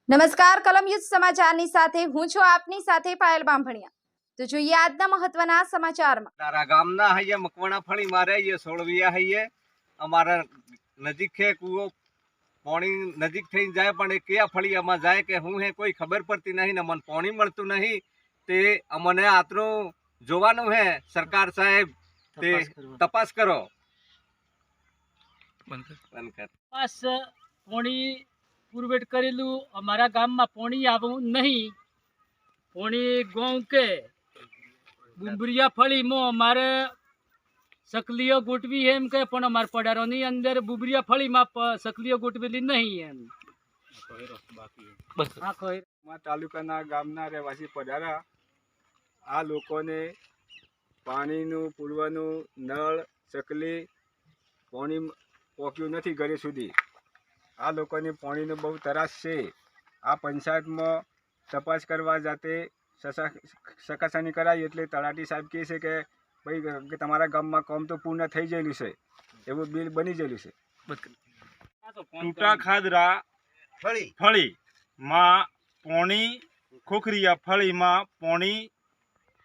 નમસ્કાર કલમ યુદ્ધ સમાચારની સાથે હું છું આપની સાથે પાયલ બામભણિયા। તો જોઈએ આજના મહત્વના સમાચારમાં। તારા ગામના હૈયે મકવાણા ફળી મારે ये સોળવિયા હૈયે અમારા નજીક છે કૂવો પાણી નજીક થઈ જાય પણ એ કયા ફળિયામાં જાય કે હું હે કોઈ ખબર પડતી નહીં ને મને પાણી મળતું નહીં તે અમને આતરું જોવાનું હે સરકાર સાહેબ તે તપાસ કરો બંધ કર બસ પાણી પુરવેટ કરેલું અમારા ગામમાં પાણી આવું નહીં। પાણી ગામ કે બુંબરિયા ફળીમાં અમારે સકલીઓ ગોઠવી એમ કે પણ અમારા પડારોની અંદર બુંબરિયા ફળીમાં સકલીઓ ગોઠવેલી નહીં એમ તાલુકાના ગામના રહેવાસી પડારા આ લોકોને પાણીનું પૂરવાનું નળ સકલી પાણી પહોંચ્યું નથી ઘરે સુધી। આ લોકોને પાણીનો બહુ તરાસ છે। આ પંચાયતમાં તપાસ કરવા જાતે ચકાસણી કરાવી એટલે તલાટી સાહેબ કહે છે કે ભાઈ કે તમારા ગામમાં કામ તો પૂર્ણ થઈ ગયેલું છે એવું બિલ બની ગયેલું છે। ટૂટા ખાદરા ફળીમાં પાણી ખોખરિયા ફળીમાં પાણી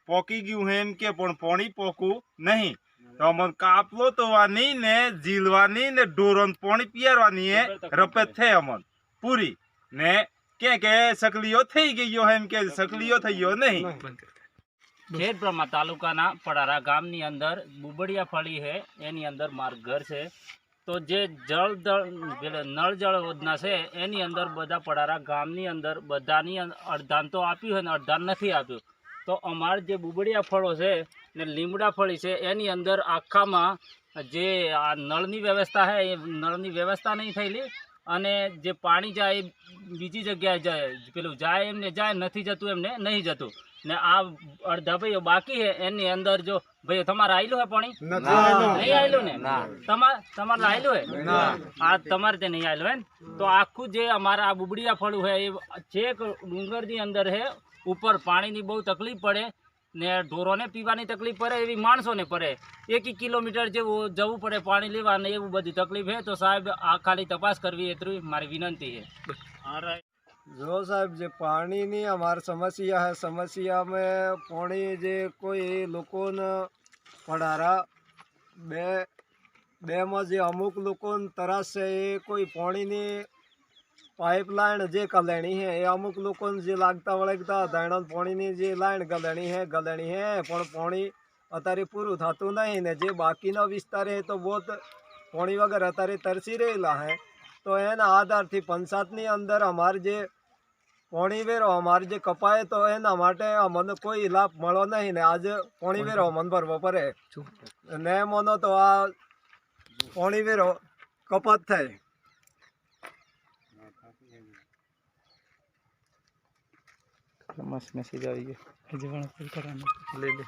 પોકી ગયું એમ કે પણ પાણી પોકું નહીં તો અમને કાપલો તોવાની ને ઝીલવાની ને ઢોરોને પાણી પીરવાની એ રપત થઈ અમને પૂરી ને કે સકલીઓ થઈ ગયો એમ કે સકલીઓ થઈ ગયો નહીં। ખેડબ્રહ્મા તાલુકાના પડારા ગામની અંદર બુબડિયા ફળી છે એની અંદર મારું ઘર છે। તો જે નળ જળ યોજના છે એની અંદર બધા પડારા ગામની અંદર બધાની અડધાન તો આપ્યું છે ને અડધાન નથી આપ્યું। તો અમારે જે બુબડિયા ફળો છે ને લીમડા ફળી છે એની અંદર આખામાં જે આ નળની વ્યવસ્થા છે એ નળની વ્યવસ્થા નહીં થયેલી અને જે પાણી જાય એ બીજી જગ્યાએ જાય પેલું જાય એમને જાય નથી જતું એમને નહીં જતું ને આ અડધા ભાઈઓ બાકી છે એની અંદર જો ભાઈ તમારે આવેલું હે પાણી નહીં આવેલું ને તમારે આવેલું હે આ તમારે તે નહીં આવેલું હે ને તો આખું જે અમારા આ બુબડિયા ફળું છે એ છેક ડુંગરની અંદર છે ઉપર પાણીની બહુ તકલીફ પડે ને ઢોરોને પીવાની તકલીફ પડે એવી માણસોને પડે 1 કિલોમીટર જેવું જવું પડે પાણી લેવા ને એવું બધી તકલીફ છે। તો સાહેબ આ ખાલી તપાસ કરવી એટલી મારી વિનંતી છે। जो साहब जे पानी नी हमार समस्या है समस्या में पानी जे कोई लोगों पढ़ारा बे में जे अमुक लोगों तरास से कोई पानी नी पाइपलाइन जे गलेणी है ये अमुक लोगों जे लागता वळगता दाणा पानी नी जे लाइन गलेणी है पण पानी अतारे पूરું થતું नहीं ने जे बाकीना विस्तार है तो बहुत पानी वगैरह अतारे तरसी रहेला है। तो एना आधारथी पंचायतनी अंदर अमार जे पाणी वेरो अमार जे कपाए तो एना माटे अमने कोई लाभ मळो नहीं ने आज पाणी वेरो मन भरवो पड़े ने मनो तो आ पाणी वेरो कपात थाय। मस्त मैसेज आ रही है ले ले